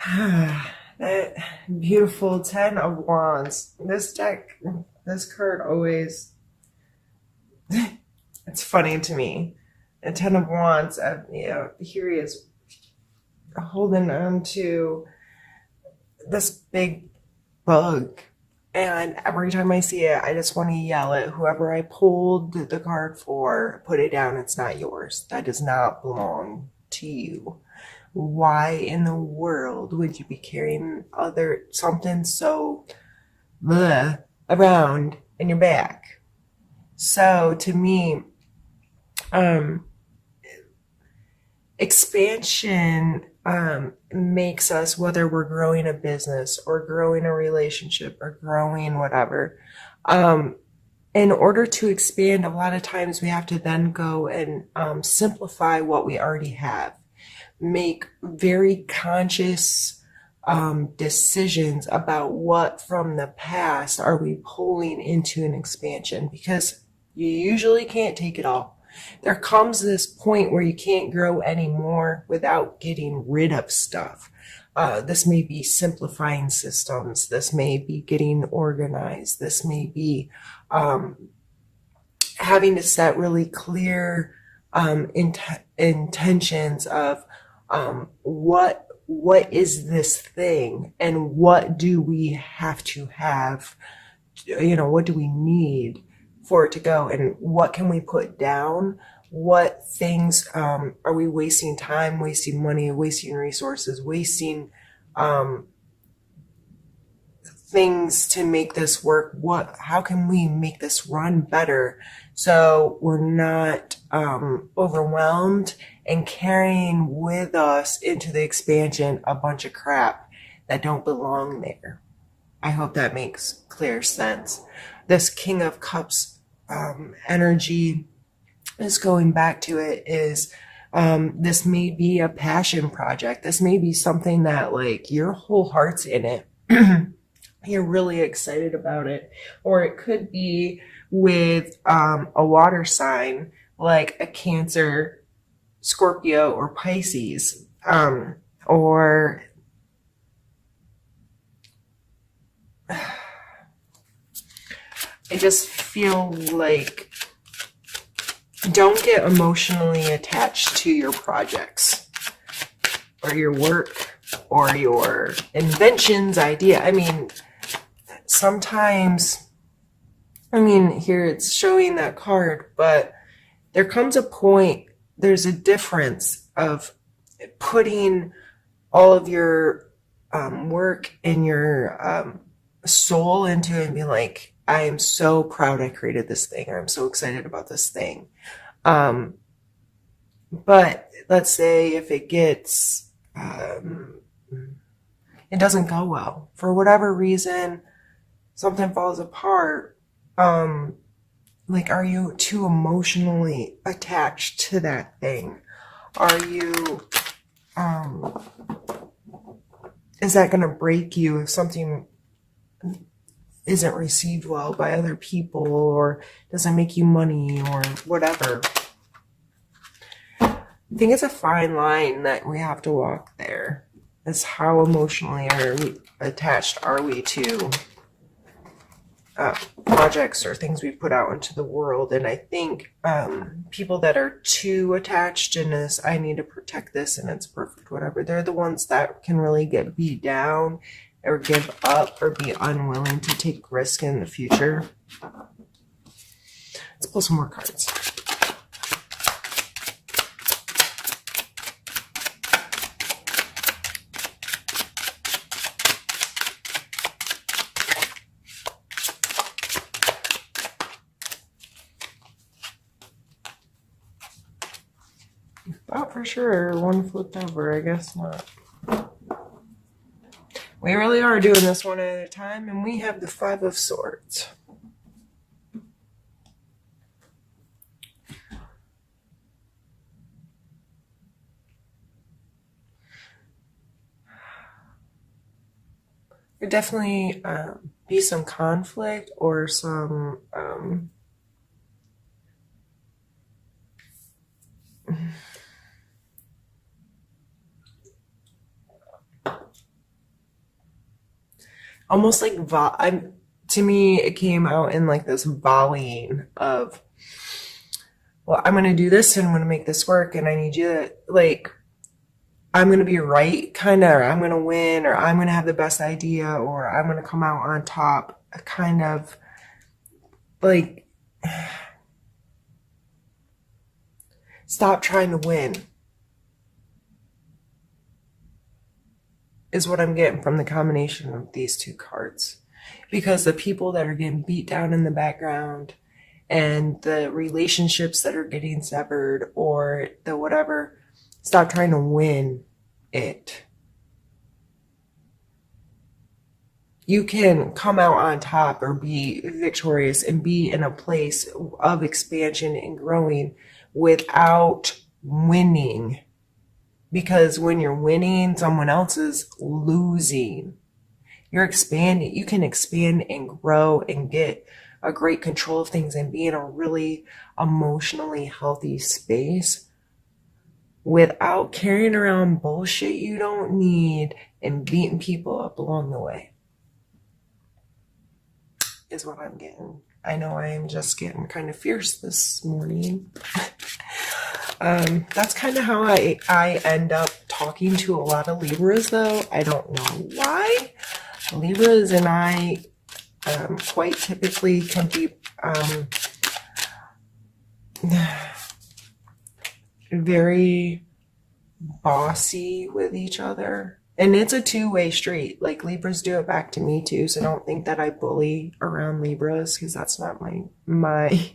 That beautiful Ten of Wands. This deck, this card always, it's funny to me. The Ten of Wands, here he is holding on to this big bug. And every time I see it, I just want to yell at whoever I pulled the card for, put it down, it's not yours. That does not belong to you. Why in the world would you be carrying something so bleh around in your back? So to me, um, expansion makes us, whether we're growing a business or growing a relationship or growing whatever, in order to expand, a lot of times we have to then go and simplify what we already have, make very conscious decisions about what from the past are we pulling into an expansion, because you usually can't take it all. There comes this point where you can't grow anymore without getting rid of stuff. This may be simplifying systems. This may be getting organized. This may be having to set really clear intentions of what is this thing, and what do we have to have, what do we need for it to go, and what can we put down, what things are we wasting time, wasting money, wasting resources, wasting things to make this work. How can we make this run better so we're not overwhelmed and carrying with us into the expansion a bunch of crap that don't belong there? I hope that makes clear sense. This King of Cups energy is going back to it, is this may be a passion project. This may be something that like your whole heart's in it. You're really excited about it. Or it could be with a water sign like a Cancer, Scorpio, or Pisces. Or I just feel like don't get emotionally attached to your projects or your work or your inventions, idea. I mean, sometimes, here it's showing that card, but there comes a point, there's a difference of putting all of your work and your soul into it and being like, I am so proud I created this thing, or I'm so excited about this thing. But let's say if it gets, it doesn't go well for whatever reason, something falls apart. Like, are you too emotionally attached to that thing? Are you, is that going to break you if something isn't received well by other people, or doesn't make you money, or whatever? I think it's a fine line that we have to walk there. Is how emotionally attached are we to projects or things we put out into the world. And I think people that are too attached in this, I need to protect this and it's perfect, whatever, they're the ones that can really get beat down or give up or be unwilling to take risk in the future. Let's pull some more cards. Thought for sure one flipped over, I guess not. We really are doing this one at a time, and we have the Five of Swords. There'd definitely be some conflict or some almost like to me it came out in like this volleying of, well, I'm going to do this and I'm going to make this work and I need you to like, I'm going to be right kind of, or I'm going to win, or I'm going to have the best idea, or I'm going to come out on top, kind of like, stop trying to win is what I'm getting from the combination of these two cards. Because the people that are getting beat down in the background and the relationships that are getting severed or the whatever, stop trying to win it. You can come out on top or be victorious and be in a place of expansion and growing without winning. Because when you're winning, someone else is losing. You're expanding. You can expand and grow and get a great control of things and be in a really emotionally healthy space without carrying around bullshit you don't need and beating people up along the way. Is what I'm getting. I know I am just getting kind of fierce this morning. That's kind of how I end up talking to a lot of Libras, though. I don't know why. Libras and I quite typically can be very bossy with each other. And it's a two-way street. Like, Libras do it back to me too, so don't think that I bully around Libras, because that's not my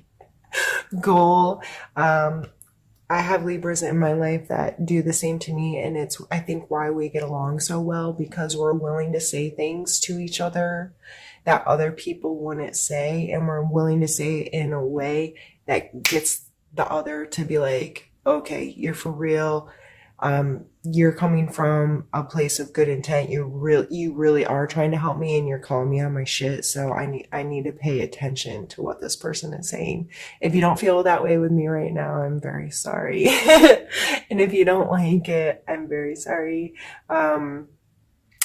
goal. I have Libras in my life that do the same to me, and it's, I think, why we get along so well, because we're willing to say things to each other that other people wouldn't say, and we're willing to say it in a way that gets the other to be like, okay, you're for real. You're coming from a place of good intent. You really are trying to help me, and you're calling me on my shit. So I need to pay attention to what this person is saying. If you don't feel that way with me right now, I'm very sorry. And if you don't like it, I'm very sorry.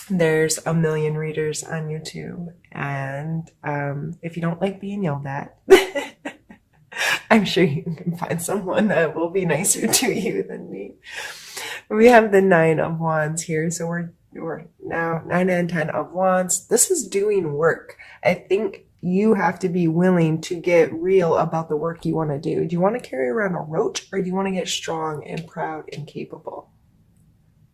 There's a million readers on YouTube, and if you don't like being yelled at, I'm sure you can find someone that will be nicer to you than me. We have the 9 of Wands here, so we're now 9 and 10 of Wands. This is doing work. I think you have to be willing to get real about the work you want to do. Do you want to carry around a roach, or do you want to get strong and proud and capable?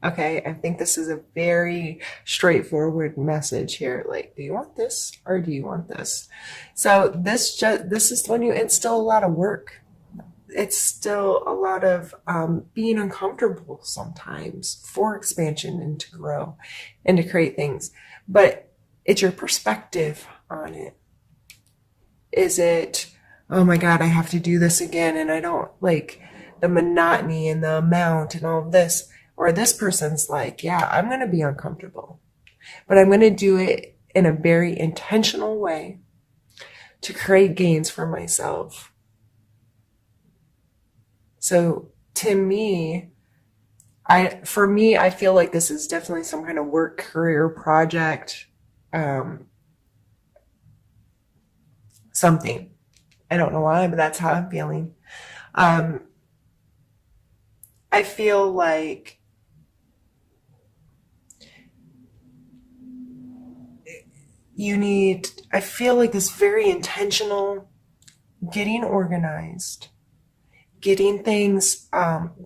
Okay, I think this is a very straightforward message here. Like, do you want this or do you want this? So this is telling you it's still a lot of work. It's still a lot of being uncomfortable sometimes for expansion and to grow and to create things. But it's your perspective on it. Is it, oh my God, I have to do this again, and I don't like the monotony and the amount and all of this? Or this person's like, yeah, I'm going to be uncomfortable, but I'm going to do it in a very intentional way to create gains for myself. So to me, I feel like this is definitely some kind of work, career, project, something. I don't know why, but that's how I'm feeling. I feel like I feel like this very intentional, getting organized, getting things,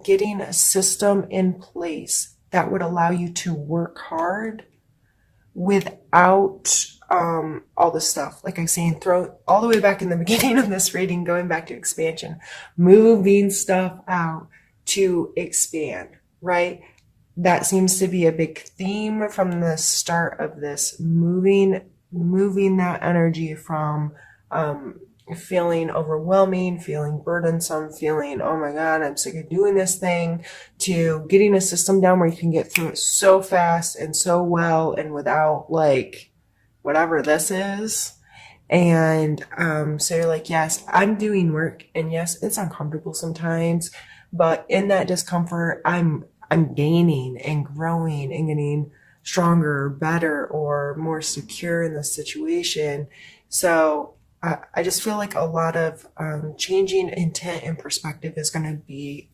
getting a system in place that would allow you to work hard without all the stuff. Like I'm saying, throw all the way back in the beginning of this reading, going back to expansion, moving stuff out to expand, right? That seems to be a big theme from the start of this, moving that energy from feeling overwhelming, feeling burdensome, feeling, oh my God, I'm sick of doing this thing, to getting a system down where you can get through it so fast and so well and without like whatever this is. And so you're like, yes, I'm doing work, and yes, it's uncomfortable sometimes, but in that discomfort, I'm gaining and growing and getting stronger, better, or more secure in the situation. So I just feel like a lot of changing intent and perspective is going to be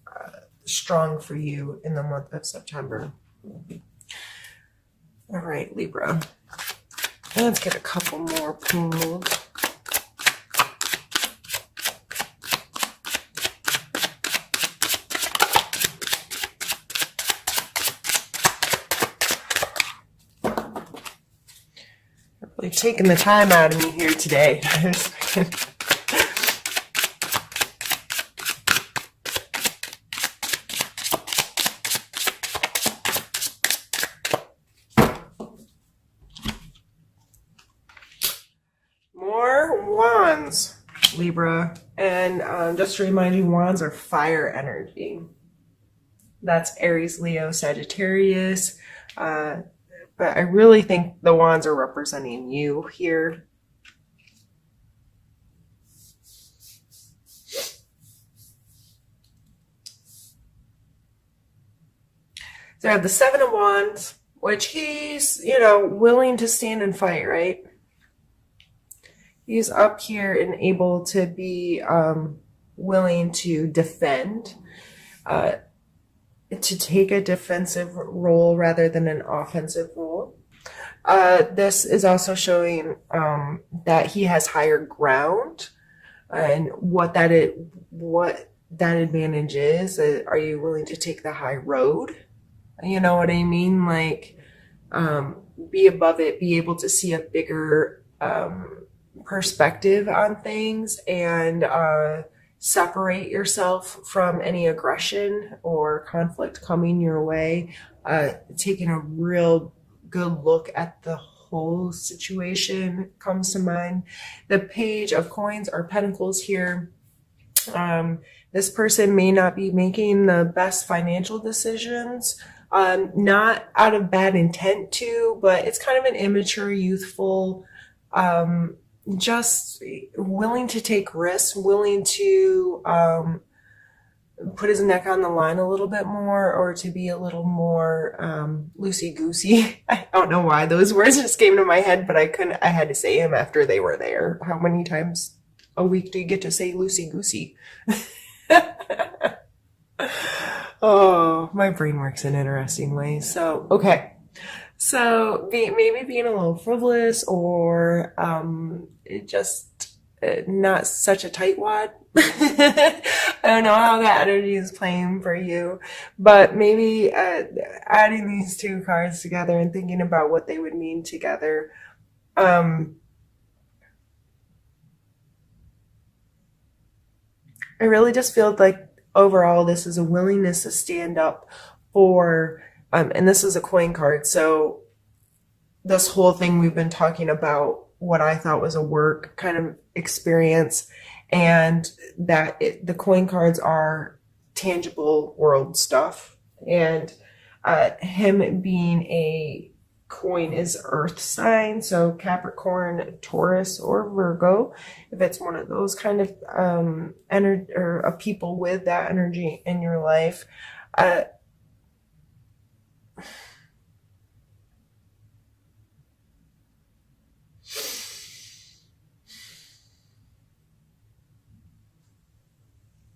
strong for you in the month of September. All right, Libra. Let's get a couple more pulled. Really taking the time out of me here today. More wands, Libra. And just to remind you, wands are fire energy. That's Aries, Leo, Sagittarius. But I really think the wands are representing you here. So I have the Seven of Wands, which he's, willing to stand and fight, right? He's up here and able to be willing to defend, to take a defensive role rather than an offensive role. This is also showing that he has higher ground, and what that advantage is. Are you willing to take the high road? You know what I mean? Like, be above it, be able to see a bigger perspective on things, and separate yourself from any aggression or conflict coming your way. Taking a real good look at the whole situation comes to mind. The Page of Coins or Pentacles here. This person may not be making the best financial decisions, not out of bad intent to, but it's kind of an immature, youthful, just willing to take risks, willing to put his neck on the line a little bit more, or to be a little more loosey-goosey. I don't know why those words just came to my head, but I had to say them after they were there. How many times a week do you get to say loosey-goosey? Oh, my brain works in interesting ways. So, okay. So maybe being a little frivolous, or just not such a tightwad. I don't know how that energy is playing for you, but maybe adding these two cards together and thinking about what they would mean together. I really just feel like overall this is a willingness to stand up for, and this is a coin card. So this whole thing we've been talking about what I thought was a work kind of experience, and that the coin cards are tangible world stuff. And him being a coin is earth sign, so Capricorn, Taurus, or Virgo, if it's one of those kind of energy, or people with that energy in your life.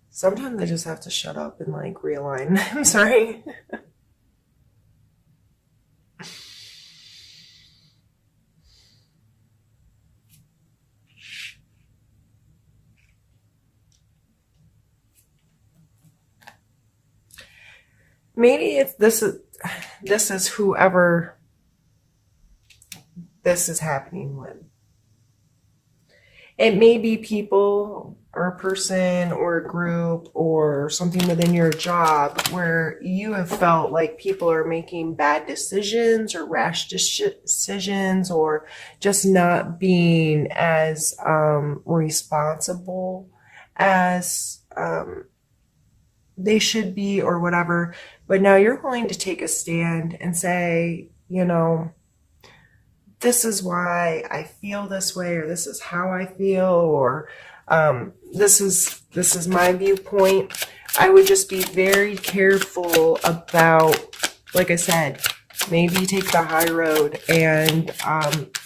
Sometimes I just have to shut up and like realign. I'm sorry. Maybe it's this is whoever this is happening with. It may be people or a person or a group or something within your job where you have felt like people are making bad decisions or rash decisions, or just not being as responsible as they should be, or whatever. But now you're willing to take a stand and say, this is why I feel this way, or this is how I feel, or this is my viewpoint. I would just be very careful about, like I said, Maybe take the high road and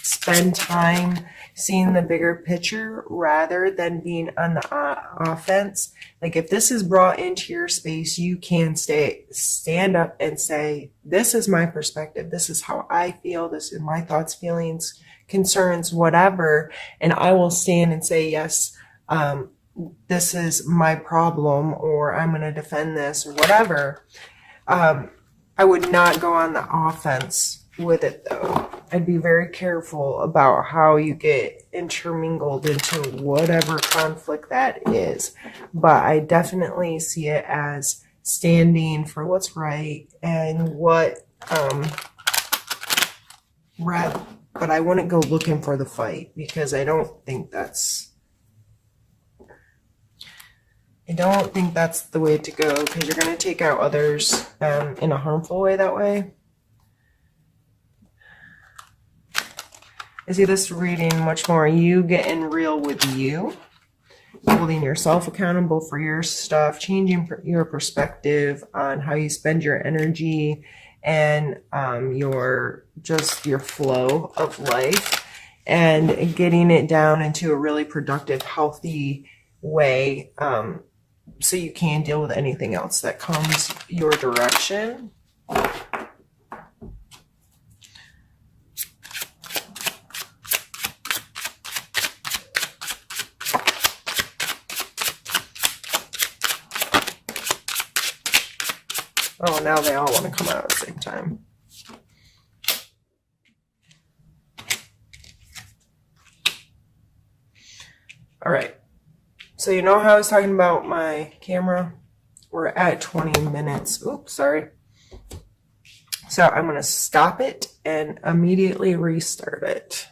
spend time seeing the bigger picture rather than being on the offense. Like if this is brought into your space, you can stand up and say, this is my perspective. This is how I feel. This is my thoughts, feelings, concerns, whatever. And I will stand and say, yes, this is my problem, or I'm going to defend this, or whatever. I would not go on the offense with it, though. I'd be very careful about how you get intermingled into whatever conflict that is. But I definitely see it as standing for what's right and what, but I wouldn't go looking for the fight, because I don't think that's the way to go, because you're going to take out others in a harmful way that way. I see this reading much more you getting real with you, holding yourself accountable for your stuff, changing your perspective on how you spend your energy and your flow of life, and getting it down into a really productive, healthy way, so you can deal with anything else that comes your direction. Oh, now they all want to come out at the same time. All right. So you know how I was talking about my camera? We're at 20 minutes. Oops, sorry. So I'm going to stop it and immediately restart it.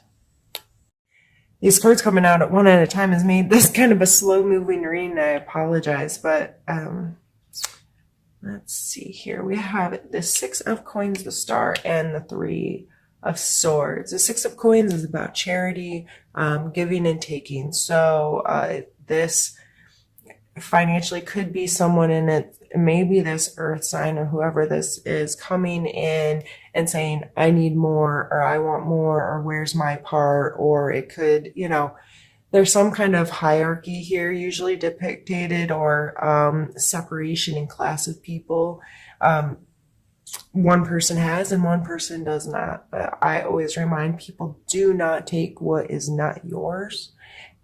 These cards coming out at one at a time has made this kind of a slow moving reading. I apologize, but let's see here. We have the 6 of Coins, the Star, and the 3 of Swords. The 6 of Coins is about charity, giving and taking. So this financially could be someone in it, maybe this earth sign or whoever this is, coming in and saying, I need more, or I want more, or where's my part? Or it could, there's some kind of hierarchy here, usually depicted, or separation in class of people. One person has and one person does not. But I always remind people, do not take what is not yours,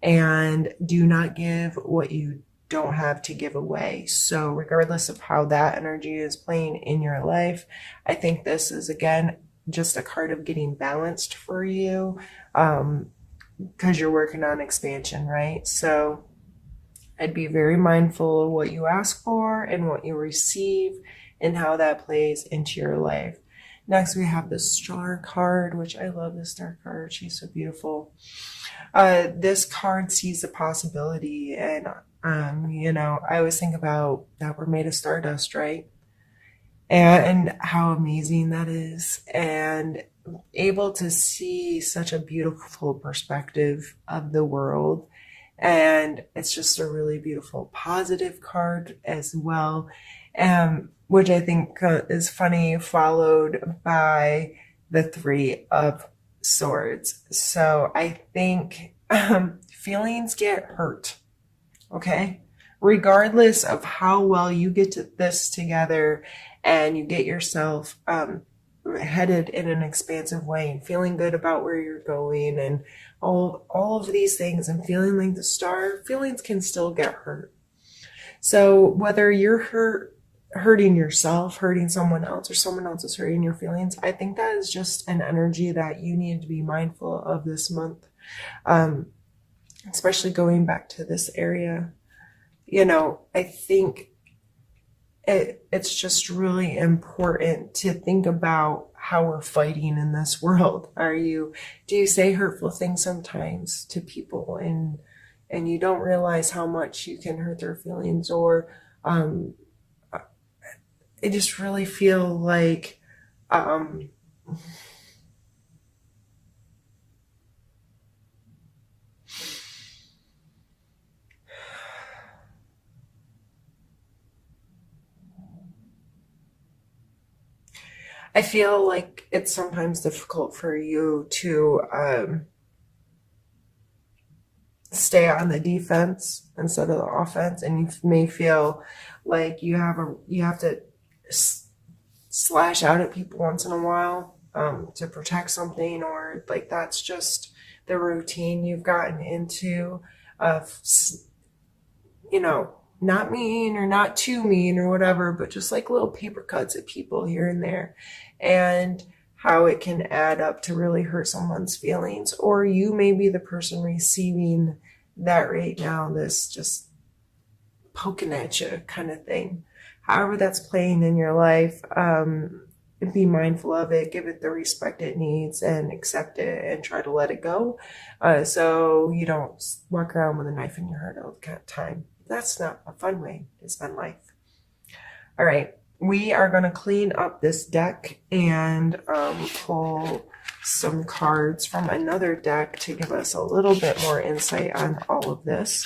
and do not give what you don't have to give away. So regardless of how that energy is playing in your life, I think this is, again, just a card of getting balanced for you, because you're working on expansion, right? So I'd be very mindful of what you ask for and what you receive and how that plays into your life. Next, we have the Star card, which I love this Star card. She's so beautiful. This card sees the possibility, and I always think about that we're made of stardust, right? And how amazing that is, and able to see such a beautiful perspective of the world. And it's just a really beautiful, positive card as well, which I think is funny, followed by the 3 of Swords. So I think feelings get hurt, okay? Regardless of how well you get this together and you get yourself headed in an expansive way and feeling good about where you're going and all of these things and feeling like the star, feelings can still get hurt. So whether you're hurting yourself, hurting someone else, or someone else is hurting your feelings, I think that is just an energy that you need to be mindful of this month, especially going back to this area. I think it's just really important to think about how we're fighting in this world. Do you say hurtful things sometimes to people and you don't realize how much you can hurt their feelings? Or I just really feel like I feel like it's sometimes difficult for you to stay on the defense instead of the offense, and you may feel like you have to slash out at people once in a while to protect something, or like that's just the routine you've gotten into of, you know, not mean or not too mean or whatever, but just like little paper cuts at people here and there, and how it can add up to really hurt someone's feelings. Or you may be the person receiving that right now, this just poking at you kind of thing. However that's playing in your life, be mindful of it, give it the respect it needs, and accept it and try to let it go, so you don't walk around with a knife in your heart all the time. That's not a fun way to spend life. All right, we are going to clean up this deck and pull some cards from another deck to give us a little bit more insight on all of this.